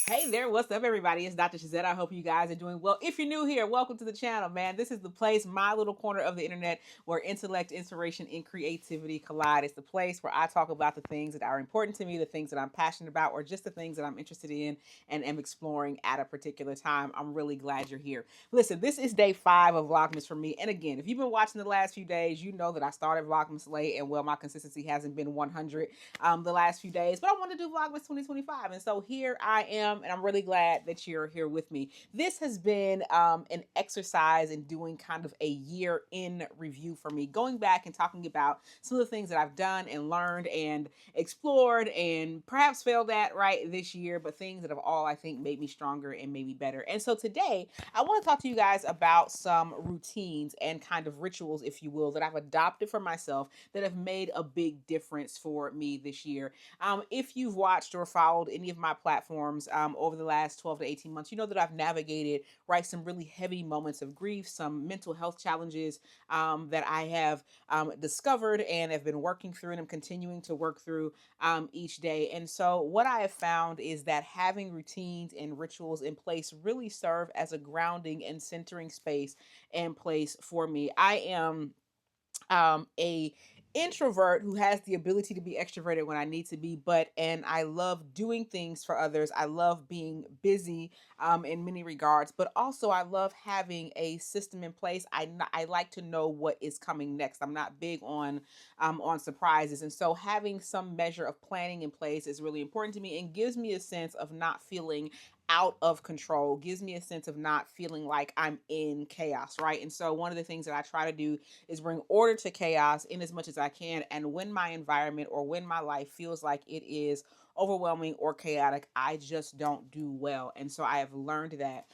Hey there, what's up, everybody? It's Dr. Shazetta. I hope you guys are doing well. If you're new here, welcome to the channel, man. This is the place, my little corner of the internet, where intellect, inspiration, and creativity collide. It's the place where I talk about the things that are important to me, the things that I'm passionate about, or just the things that I'm interested in and am exploring at a particular time. I'm really glad you're here. Listen, this is day 5 of Vlogmas for me. And again, if you've been watching the last few days, you know that I started Vlogmas late, and well, my consistency hasn't been 100 the last few days, but I want to do Vlogmas 2025. And so here I am, and I'm really glad that you're here with me. This has been an exercise in doing kind of a year in review for me, going back and talking about some of the things that I've done and learned and explored and perhaps failed at right this year, but things that have all, I think, made me stronger and made me better. And so today I want to talk to you guys about some routines and kind of rituals, if you will, that I've adopted for myself that have made a big difference for me this year. If you've watched or followed any of my platforms over the last 12 to 18 months, you know that I've navigated, right, some really heavy moments of grief, some mental health challenges that I have discovered and have been working through, and I'm continuing to work through each day. And so, what I have found is that having routines and rituals in place really serve as a grounding and centering space and place for me. I am a introvert who has the ability to be extroverted when I need to be, and I love doing things for others. I love being busy in many regards, but also I love having a system in place. I like to know what is coming next. I'm not big on surprises, and so having some measure of planning in place is really important to me and gives me a sense of not feeling out of control, gives me a sense of not feeling like I'm in chaos, right? And so one of the things that I try to do is bring order to chaos in as much as I can. And when my environment or when my life feels like it is overwhelming or chaotic, I just don't do well. And so I have learned that.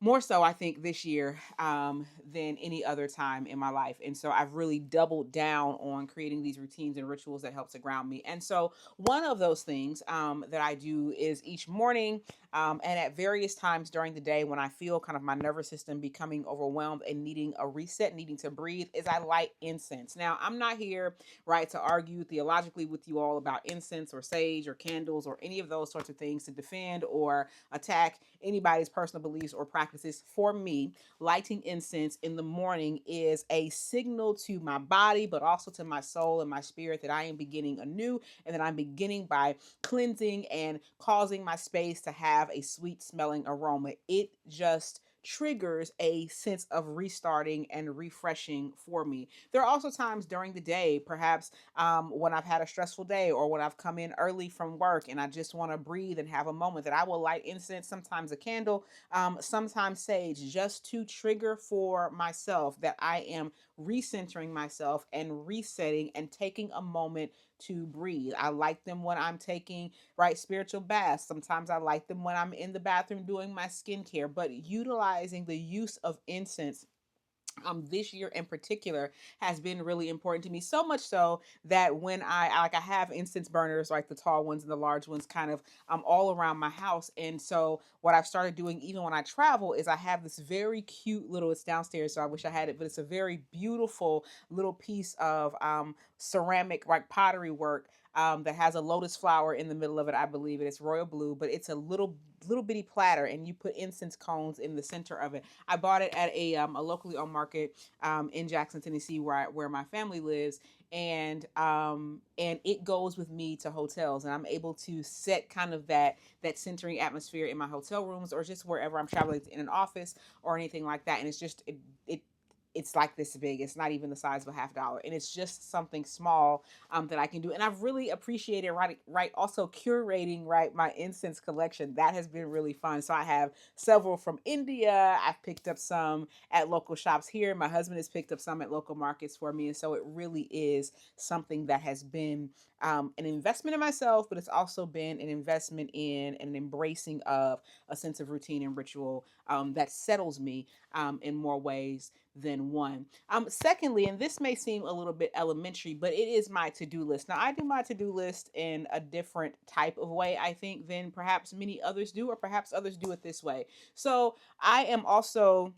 More so, I think, this year than any other time in my life. And so I've really doubled down on creating these routines and rituals that help to ground me. And so one of those things that I do is each morning and at various times during the day when I feel kind of my nervous system becoming overwhelmed and needing a reset, needing to breathe, is I light incense. Now, I'm not here, right, to argue theologically with you all about incense or sage or candles or any of those sorts of things to defend or attack anybody's personal beliefs or practices. For me, lighting incense in the morning is a signal to my body, but also to my soul and my spirit that I am beginning anew and that I'm beginning by cleansing and causing my space to have a sweet smelling aroma. It just triggers a sense of restarting and refreshing for me. There are also times during the day, perhaps when I've had a stressful day or when I've come in early from work and I just want to breathe and have a moment, that I will light incense, sometimes a candle, sometimes sage, just to trigger for myself that I am recentering myself and resetting and taking a moment to breathe. I like them when I'm taking, right, spiritual baths. Sometimes I like them when I'm in the bathroom doing my skincare, but utilizing the use of incense this year in particular has been really important to me, so much so that when I have incense burners, like the tall ones and the large ones, kind of all around my house. And so what I've started doing even when I travel is I have this very cute little, it's downstairs so I wish I had it, but it's a very beautiful little piece of ceramic, like pottery work, that has a lotus flower in the middle of it. I believe it's royal blue, but it's a little bitty platter, and you put incense cones in the center of it. I bought it at a locally owned market in Jackson, Tennessee, where my family lives, and it goes with me to hotels, and I'm able to set kind of that centering atmosphere in my hotel rooms or just wherever I'm traveling, in an office or anything like that. And it's just it it's like this big. It's not even the size of a $50, and it's just something small that I can do. And I've really appreciated, right, also curating, right, my incense collection. That has been really fun. So I have several from India. I've picked up some at local shops here. My husband has picked up some at local markets for me. And so it really is something that has been an investment in myself, but it's also been an investment in and an embracing of a sense of routine and ritual that settles me in more ways than one. Secondly, and this may seem a little bit elementary, but it is my to-do list. Now, I do my to-do list in a different type of way, I think, than perhaps many others do, or perhaps others do it this way. So I am also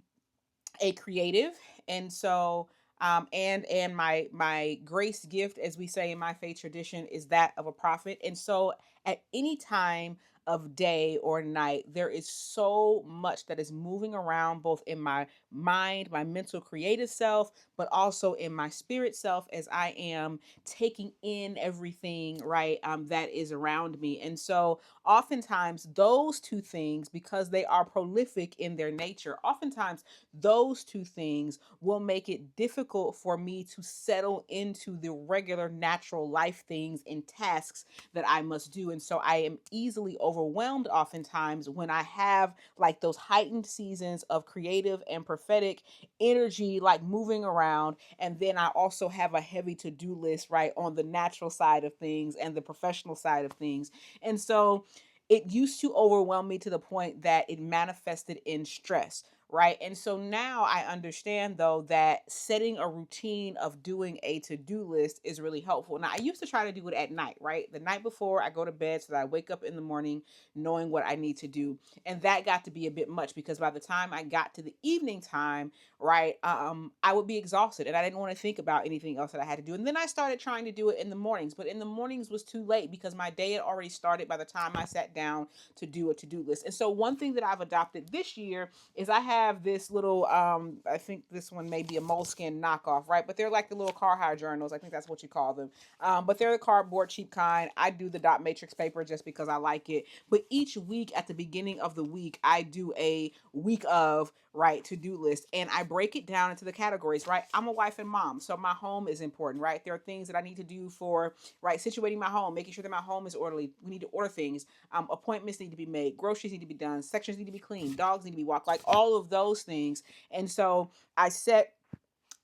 a creative, and so and my grace gift, as we say in my faith tradition, is that of a prophet. And so at any time of day or night, there is so much that is moving around both in my mind, my mental creative self, but also in my spirit self as I am taking in everything, right, that is around me. And so oftentimes those two things, because they are prolific in their nature, oftentimes those two things will make it difficult for me to settle into the regular natural life things and tasks that I must do. And so I am easily overwhelmed oftentimes when I have like those heightened seasons of creative and prophetic energy, like moving around. And then I also have a heavy to do list, right, on the natural side of things and the professional side of things. And so it used to overwhelm me to the point that it manifested in stress, right? And so now I understand though that setting a routine of doing a to-do list is really helpful. Now I used to try to do it at night, right? The night before I go to bed so that I wake up in the morning knowing what I need to do. And that got to be a bit much because by the time I got to the evening time, right, I would be exhausted and I didn't want to think about anything else that I had to do. And then I started trying to do it in the mornings, but in the mornings was too late because my day had already started by the time I sat down to do a to-do list. And so one thing that I've adopted this year is I have this little I think this one may be a moleskin knockoff, right? But they're like the little car hire journals. I think that's what you call them. But they're the cardboard cheap kind. I do the dot matrix paper just because I like it. But each week at the beginning of the week, I do a week of, right, to-do list, and I break it down into the categories, right? I'm a wife and mom, so my home is important, right? There are things that I need to do for, right, situating my home, making sure that my home is orderly. We need to order things. Appointments need to be made, groceries need to be done, sections need to be cleaned, dogs need to be walked, like all of those things. And so I set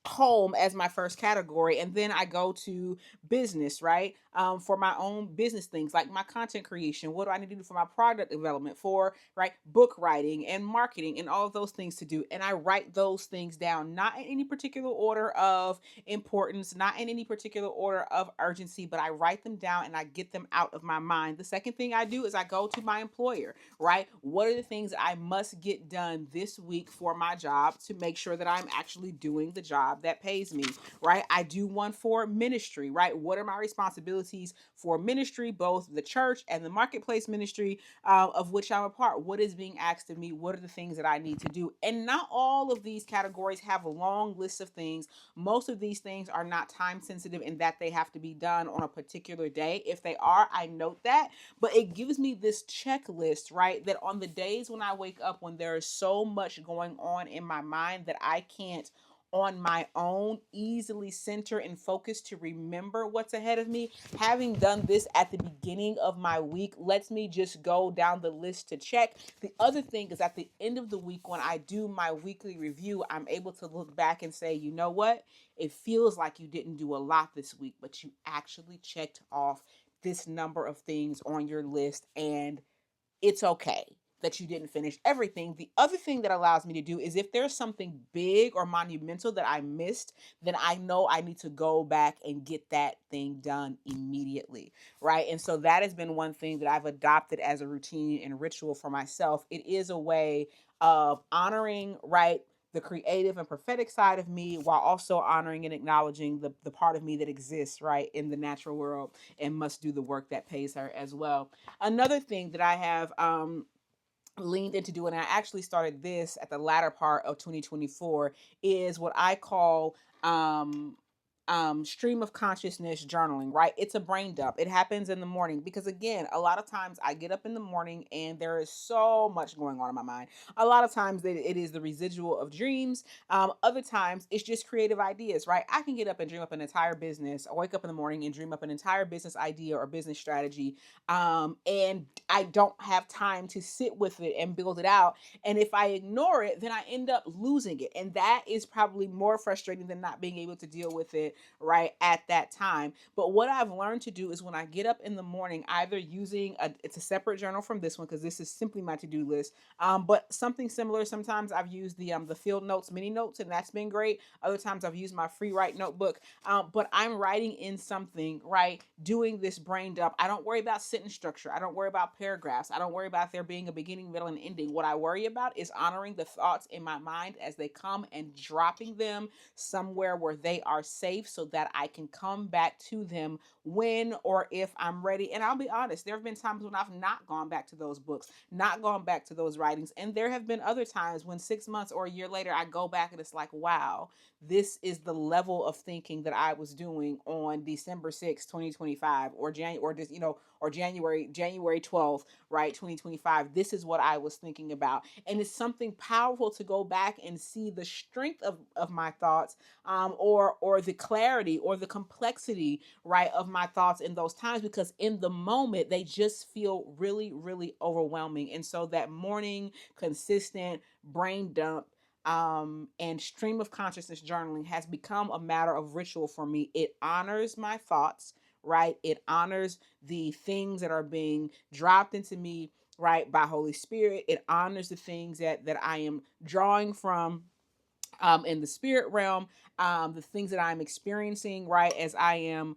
home as my first category, and then I go to business, right, for my own business things like my content creation. What do I need to do for my product development, for, right, book writing and marketing and all of those things to do? And I write those things down, not in any particular order of importance, not in any particular order of urgency, but I write them down and I get them out of my mind. The second thing I do is I go to my employer, right? What are the things I must get done this week for my job to make sure that I'm actually doing the job that pays me, right? I do one for ministry, right? What are my responsibilities for ministry, both the church and the marketplace ministry, of which I'm a part? What is being asked of me? What are the things that I need to do? And not all of these categories have a long list of things. Most of these things are not time sensitive in that they have to be done on a particular day. If they are, I note that, but it gives me this checklist, right? That on the days when I wake up, when there is so much going on in my mind that I can't on my own easily center and focus to remember what's ahead of me, having done this at the beginning of my week lets me just go down the list to check. The other thing is at the end of the week, when I do my weekly review, I'm able to look back and say, you know what? It feels like you didn't do a lot this week, but you actually checked off this number of things on your list, and it's okay that you didn't finish everything. The other thing that allows me to do is if there's something big or monumental that I missed, then I know I need to go back and get that thing done immediately, right? And so that has been one thing that I've adopted as a routine and ritual for myself. It is a way of honoring, right, the creative and prophetic side of me while also honoring and acknowledging the part of me that exists, right, in the natural world and must do the work that pays her as well. Another thing that I have leaned into doing, and I actually started this at the latter part of 2024, is what I call stream of consciousness journaling, right? It's a brain dump. It happens in the morning because again, a lot of times I get up in the morning and there is so much going on in my mind. A lot of times it is the residual of dreams. Other times it's just creative ideas, right? I can get up and dream up an entire business, or wake up in the morning and dream up an entire business idea or business strategy, and I don't have time to sit with it and build it out. And if I ignore it, then I end up losing it, and that is probably more frustrating than not being able to deal with it right at that time. But what I've learned to do is when I get up in the morning, either using it's a separate journal from this one because this is simply my to-do list, but something similar. Sometimes I've used the field notes mini notes, and that's been great. Other times I've used my free write notebook, but I'm writing in something, right, doing this brain dump. I don't worry about sentence structure. I don't worry about paragraphs. I don't worry about there being a beginning, middle, and ending. What I worry about is honoring the thoughts in my mind as they come and dropping them somewhere where they are safe safe so that I can come back to them when or if I'm ready. And I'll be honest, there have been times when I've not gone back to those books, not gone back to those writings. And there have been other times when 6 months or a year later, I go back and it's like, wow, this is the level of thinking that I was doing on December 6th, 2025, or January, or just, or January 12th, right, 2025. This is what I was thinking about. And it's something powerful to go back and see the strength of my thoughts, or the clarity or the complexity, right, of my thoughts in those times, because in the moment they just feel really, really overwhelming. And so that morning consistent brain dump, and stream of consciousness journaling has become a matter of ritual for me. It honors my thoughts, right? It honors the things that are being dropped into me, right, by Holy Spirit. It honors the things that I am drawing from, in the spirit realm, the things that I'm experiencing, right, as I am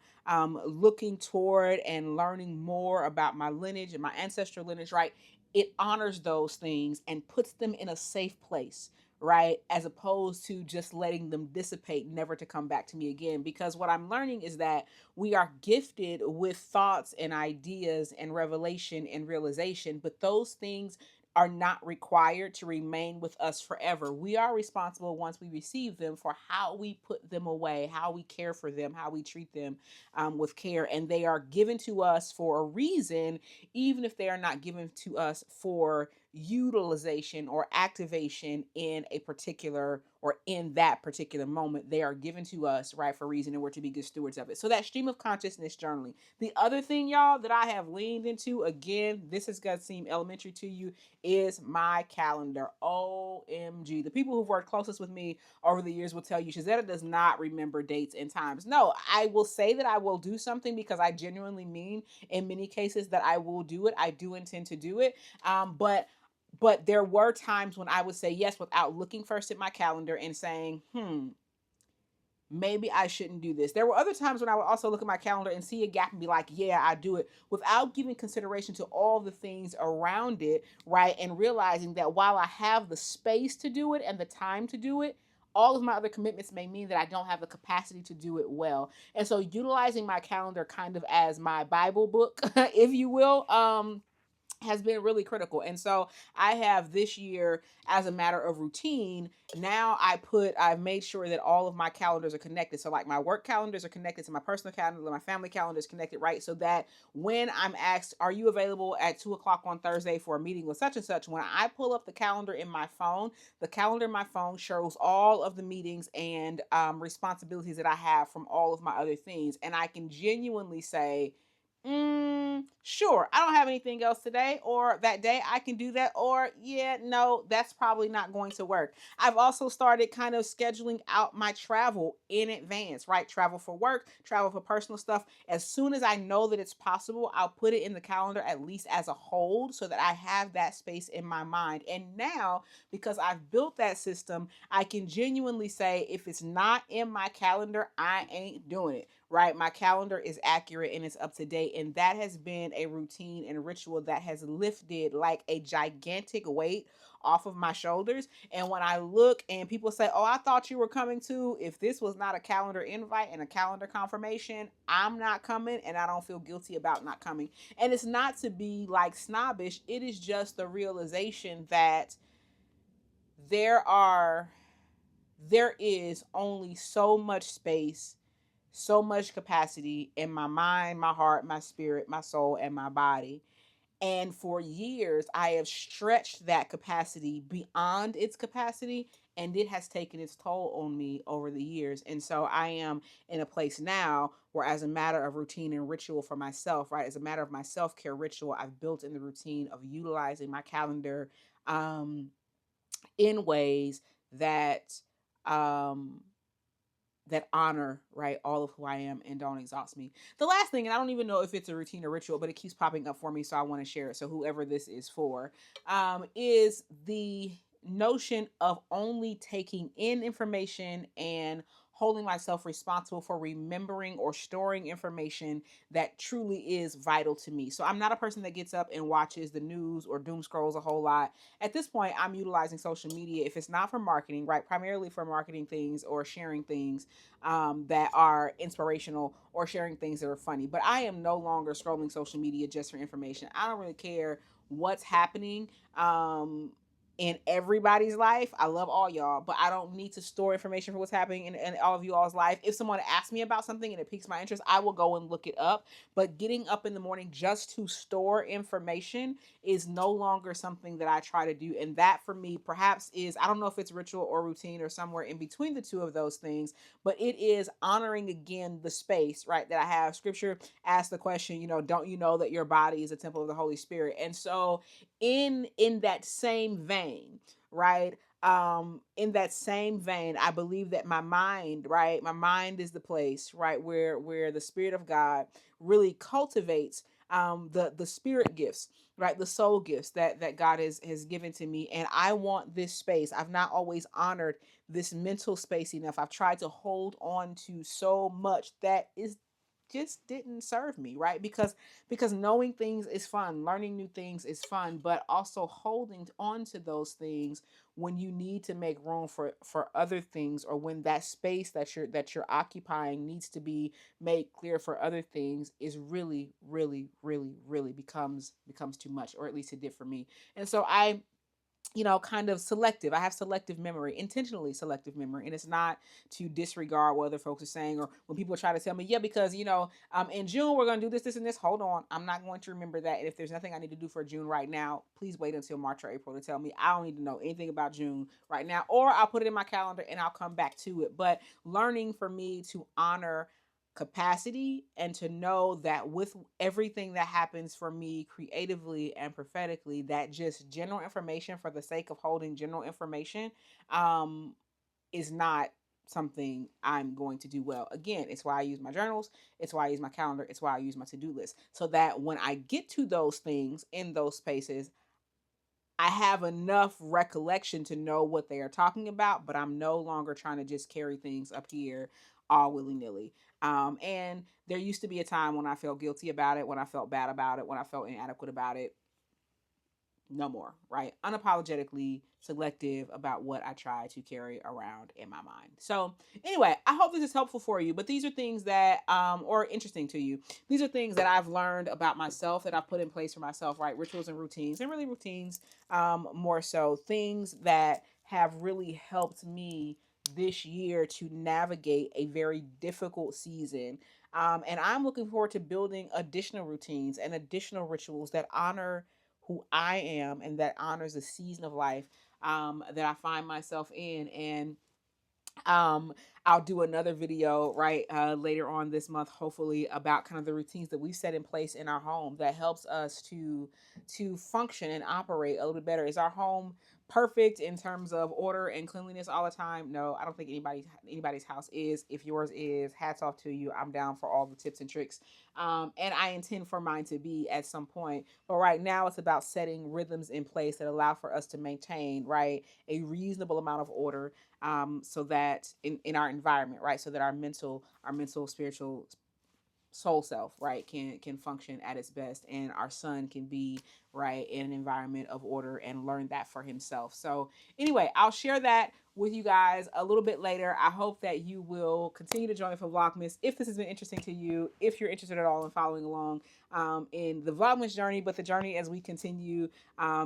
looking toward and learning more about my lineage and my ancestral lineage, right. It honors those things and puts them in a safe place, right, as opposed to just letting them dissipate, never to come back to me again. Because what I'm learning is that we are gifted with thoughts and ideas and revelation and realization, but those things are not required to remain with us forever. We are responsible once we receive them for how we put them away, how we care for them, how we treat them, with care. And they are given to us for a reason, even if they are not given to us for utilization or activation in a particular or in that particular moment. They are given to us, right, for a reason, and we're to be good stewards of it. So that stream of consciousness journaling. The other thing, y'all, that I have leaned into, again, this is going to seem elementary to you, is my calendar. OMG. The people who've worked closest with me over the years will tell you Shazetta does not remember dates and times. No, I will say that I will do something because I genuinely mean in many cases that I will do it. I do intend to do it. But there were times when I would say yes without looking first at my calendar and saying, maybe I shouldn't do this. There were other times when I would also look at my calendar and see a gap and be like, yeah, I do it, without giving consideration to all the things around it, right? And realizing that while I have the space to do it and the time to do it, all of my other commitments may mean that I don't have the capacity to do it well. And so utilizing my calendar kind of as my Bible book, if you will, has been really critical. And so I have this year, as a matter of routine, now I've made sure that all of my calendars are connected. So like my work calendars are connected to my personal calendar, my family calendar is connected, right? So that when I'm asked, are you available at 2 o'clock on Thursday for a meeting with such and such? When I pull up the calendar in my phone, the calendar in my phone shows all of the meetings and responsibilities that I have from all of my other things. And I can genuinely say, sure, I don't have anything else today or that day. I can do that. Or, yeah, no, that's probably not going to work. I've also started kind of scheduling out my travel in advance, right? Travel for work, travel for personal stuff. As soon as I know that it's possible, I'll put it in the calendar, at least as a hold, so that I have that space in my mind. And now, because I've built that system, I can genuinely say, if it's not in my calendar, I ain't doing it, right? My calendar is accurate and it's up to date. And that has been a routine and ritual that has lifted like a gigantic weight off of my shoulders. And when I look and people say, oh, I thought you were coming too, if this was not a calendar invite and a calendar confirmation, I'm not coming, and I don't feel guilty about not coming. And it's not to be like snobbish. It is just the realization that there is only so much space, so much capacity in my mind, my heart, my spirit, my soul, and my body. And for years, I have stretched that capacity beyond its capacity, and it has taken its toll on me over the years. And so I am in a place now where, as a matter of routine and ritual for myself, right, as a matter of my self-care ritual, I've built in the routine of utilizing my calendar, in ways that um, that honor, right, all of who I am and don't exhaust me. The last thing, and I don't even know if it's a routine or ritual, but it keeps popping up for me, so I want to share it. So whoever this is for, is the notion of only taking in information and holding myself responsible for remembering or storing information that truly is vital to me. So I'm not a person that gets up and watches the news or doom scrolls a whole lot. At this point, I'm utilizing social media, if it's not for marketing, right, primarily for marketing things or sharing things that are inspirational or sharing things that are funny. But I am no longer scrolling social media just for information. I don't really care what's happening. In everybody's life. I love all y'all, but I don't need to store information for what's happening in all of you all's life. If someone asks me about something and it piques my interest, I will go and look it up. But getting up in the morning just to store information is no longer something that I try to do. And that for me, perhaps is, I don't know if it's ritual or routine or somewhere in between the two of those things, but it is honoring again the space, right, that I have. Scripture asks the question, don't you know that your body is a temple of the Holy Spirit? And so in that same vein, right, in that same vein, I believe that my mind, right, my mind is the place, right, where the Spirit of God really cultivates the spirit gifts, right, the soul gifts that God has given to me. And I want this space. I've not always honored this mental space enough. I've tried to hold on to so much that is just didn't serve me, right? Because knowing things is fun, learning new things is fun, but also holding on to those things when you need to make room for other things, or when that space that you're occupying needs to be made clear for other things, is really really really really becomes too much, or at least it did for me. And so I, kind of selective. I have selective memory, intentionally selective memory. And it's not to disregard what other folks are saying, or when people try to tell me, yeah, because, in June, we're going to do this, this, and this. Hold on. I'm not going to remember that. And if there's nothing I need to do for June right now, please wait until March or April to tell me. I don't need to know anything about June right now, or I'll put it in my calendar and I'll come back to it. But learning for me to honor capacity, and to know that with everything that happens for me creatively and prophetically, that just general information for the sake of holding general information um is not something I'm going to do well. Again, it's why I use my journals, it's why I use my calendar, it's why I use my to-do list, so that when I get to those things in those spaces, I have enough recollection to know what they are talking about, but I'm no longer trying to just carry things up here all willy nilly. And there used to be a time when I felt guilty about it, when I felt bad about it, when I felt inadequate about it. No more, right? Unapologetically selective about what I try to carry around in my mind. So anyway, I hope this is helpful for you, but these are things that or interesting to you. These are things that I've learned about myself, that I've put in place for myself, right? Rituals and routines, and really routines, more so, things that have really helped me this year to navigate a very difficult season. And I'm looking forward to building additional routines and additional rituals that honor who I am, and that honors the season of life that I find myself in. And um I'll do another video, right, later on this month, hopefully, about kind of the routines that we've set in place in our home that helps us to function and operate a little bit better. Is our home perfect in terms of order and cleanliness all the time? No, I don't think anybody's house is. If yours is, hats off to you. I'm down for all the tips and tricks, and I intend for mine to be at some point. But right now, it's about setting rhythms in place that allow for us to maintain, right, a reasonable amount of order, so that in our environment, right, so that our mental, spiritual, soul self, right, can function at its best, and our son can be, right, in an environment of order and learn that for himself. So anyway, I'll share that with you guys a little bit later. I hope that you will continue to join me for Vlogmas if this has been interesting to you, if you're interested at all in following along in the Vlogmas journey, but the journey as we continue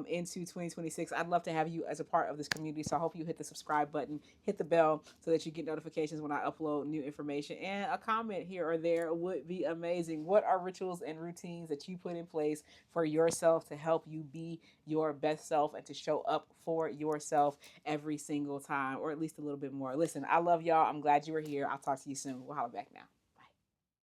into 2026. I'd love to have you as a part of this community. So I hope you hit the subscribe button, hit the bell so that you get notifications when I upload new information, and a comment here or there would be amazing. What are rituals and routines that you put in place for yourself to help you be your best self and to show up for yourself every single time, or at least a little bit more? Listen, I love y'all. I'm glad you were here. I'll talk to you soon. We'll holla back now.